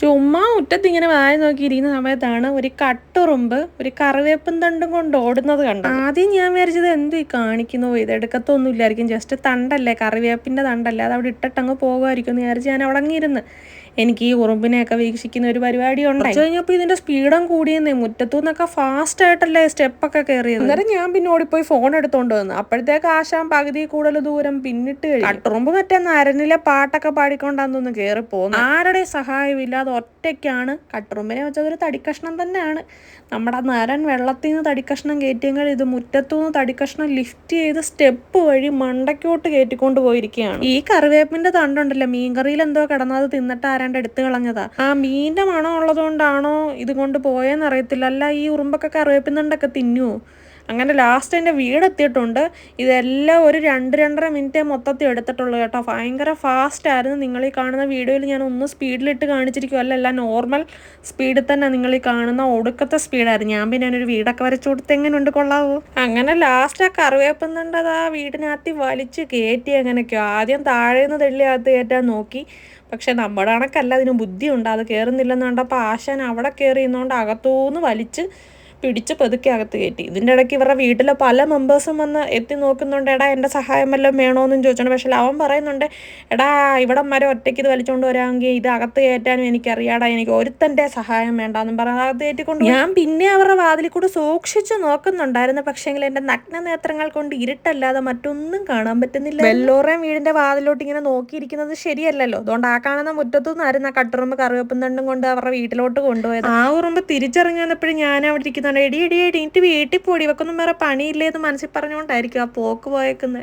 ചുമ്മാ മുറ്റത്തിങ്ങനെ വായ നോക്കിയിരിക്കുന്ന സമയത്താണ് ഒരു കട്ടുറുമ്പ് ഒരു കറിവേപ്പും തണ്ടും കൊണ്ട് ഓടുന്നത് കണ്ടത്. ആദ്യം ഞാൻ വിചാരിച്ചത് എന്ത് കാണിക്കുന്നു, ഇതെടുക്കത്തൊന്നും ഇല്ലായിരിക്കും, ജസ്റ്റ് തണ്ടല്ലേ, കറിവേപ്പിന്റെ തണ്ടല്ലേ, അത് അവിടെ ഇട്ടിട്ടങ്ങ് പോകുമായിരിക്കും എന്ന് വിചാരിച്ച് ഞാൻ അവിടെ അങ്ങിരുന്ന്. എനിക്ക് ഈ ഉറുമ്പിനെയൊക്കെ വീക്ഷിക്കുന്ന ഒരു പരിപാടി ഉണ്ടായി. കഴിഞ്ഞപ്പോൾ ഇതിന്റെ സ്പീഡും കൂടിയെന്നേ, മുറ്റത്തു നിന്നൊക്കെ ഫാസ്റ്റ് ആയിട്ടല്ലേ സ്റ്റെപ്പൊക്കെ കയറിയത്. അന്നേരം ഞാൻ പിന്നെ ഓടിപ്പോയി ഫോൺ എടുത്തോണ്ട് വന്നു. അപ്പോഴത്തേക്ക് ആശാൻ പകുതി കൂടുതൽ ദൂരം പിന്നിട്ട് കഴിഞ്ഞു. കട്ടുറുമ്പ് മറ്റേ നരനിലെ പാട്ടൊക്കെ പാടിക്കൊണ്ടാന്നൊന്ന് കയറി പോകുന്നു. ആരുടെ സഹായമില്ലാതെ ഒറ്റയ്ക്കാണ്. കട്ടുറുമ്പിനെ വെച്ചത് ഒരു തടിക്കഷ്ണം തന്നെയാണ്. നമ്മുടെ നരൻ വെള്ളത്തിൽ നിന്ന് തടിക്കഷ്ണം കയറ്റിയെങ്കിൽ ഇത് മുറ്റത്തുനിന്ന് തടിക്കഷ്ണം ലിഫ്റ്റ് ചെയ്ത് സ്റ്റെപ്പ് വഴി മണ്ടയ്ക്കോട്ട് കയറ്റിക്കൊണ്ട് പോയിരിക്കുകയാണ്. ഈ കറിവേപ്പിന്റെ തണ്ടുണ്ടല്ലോ, മീൻകറിയിൽ എന്തോ കിടന്നത് തിന്നിട്ട് ആരാണ്ട് എടുത്തു കളഞ്ഞതാ. ആ മീനിന്റെ മണം ഉള്ളതുകൊണ്ടാണോ ഇത് കൊണ്ട് പോയെന്ന് അറിയത്തില്ല. അല്ല, ഈ ഉറുമ്പൊക്കെ കറിവേപ്പിൻ തണ്ടൊക്കെ തിന്നുവോ? അങ്ങനെ ലാസ്റ്റ് എൻ്റെ വീടെത്തിയിട്ടുണ്ട്. ഇതെല്ലാം ഒരു 2-2.5 മിനിറ്റേ മൊത്തത്തിൽ എടുത്തിട്ടുള്ളൂ കേട്ടോ. ഭയങ്കര ഫാസ്റ്റ് ആയിരുന്നു. നിങ്ങൾ ഈ കാണുന്ന വീഡിയോയിൽ ഞാൻ ഒന്ന് സ്പീഡിലിട്ട് കാണിച്ചിരിക്കും, അല്ല നോർമൽ സ്പീഡിൽ തന്നെ നിങ്ങൾ ഈ കാണുന്ന ഒടുക്കത്തെ സ്പീഡായിരുന്നു. ഞാൻ പിന്നെ ഒരു വീടൊക്കെ വരച്ചു കൊടുത്ത് എങ്ങനെയുണ്ട്, കൊള്ളാവോ? അങ്ങനെ ലാസ്റ്റ് ആ കറിവേപ്പൻ തണ്ടത് ആ വീടിനകത്ത് വലിച്ച് കയറ്റി. എങ്ങനെയൊക്കെയോ ആദ്യം താഴേന്ന് തെള്ളി അകത്ത് കയറ്റാൻ നോക്കി. പക്ഷെ നമ്മുടെ കണക്കല്ല, അതിന് ബുദ്ധിയുണ്ട്. അത് കയറുന്നില്ലെന്ന് കണ്ടപ്പോൾ ആശാൻ അവിടെ കയറി ഇരുന്നുകൊണ്ട് അകത്തുനിന്ന് വലിച്ച് പിടിച്ച് പതുക്കെ അകത്ത് കയറ്റി. ഇതിൻ്റെ ഇടയ്ക്ക് ഇവരുടെ വീട്ടിലെ പല മെമ്പേഴ്സും വന്ന് എത്തി നോക്കുന്നുണ്ട്. എടാ എൻ്റെ സഹായം വല്ലതും വേണോന്നും ചോദിച്ചോണ്ട്. പക്ഷെ അവൻ പറയുന്നുണ്ട്, എടാ ഇവിടം വരെ ഒറ്റയ്ക്ക് ഇത് വലിച്ചുകൊണ്ട് വരാമെങ്കിൽ ഇത് അകത്ത് കയറ്റാനും എനിക്കറിയാടാ, എനിക്ക് ഒരുത്തൻ്റെ സഹായം വേണ്ടാന്നും പറഞ്ഞ് അകത്ത് കയറ്റിക്കൊണ്ട് ഞാൻ പിന്നെ അവരുടെ വാതിലിൽ കൂടെ സൂക്ഷിച്ച് നോക്കുന്നുണ്ടായിരുന്നു. പക്ഷേങ്കിൽ എൻ്റെ നഗ്ന നേത്രങ്ങൾ കൊണ്ട് ഇരുട്ടല്ലാതെ മറ്റൊന്നും കാണാൻ പറ്റുന്നില്ല. വെല്ലോറേം വീടിൻ്റെ വാതിലോട്ട് ഇങ്ങനെ നോക്കിയിരിക്കുന്നത് ശരിയല്ലല്ലോ. അതുകൊണ്ട് ആ കാണുന്ന മുറ്റത്തുനിന്നായിരുന്നു ആ കട്ടുറുമ്പ് കറിവേപ്പും തണ്ടും കൊണ്ട് അവരുടെ വീട്ടിലോട്ട് കൊണ്ടുപോയത്. ആ ഉറുമ്പ് തിരിച്ചറിഞ്ഞു വന്നപ്പോഴും ഞാൻ അവിടെ ഇരിക്കുന്ന എടി എനിക്ക് വീട്ടിൽ പോടി, ഇവക്കൊന്നും വേറെ പണിയില്ലേന്ന് മനസ്സിൽ പറഞ്ഞുകൊണ്ടായിരിക്കും ആ പോക്ക് പോയേക്കുന്നത്.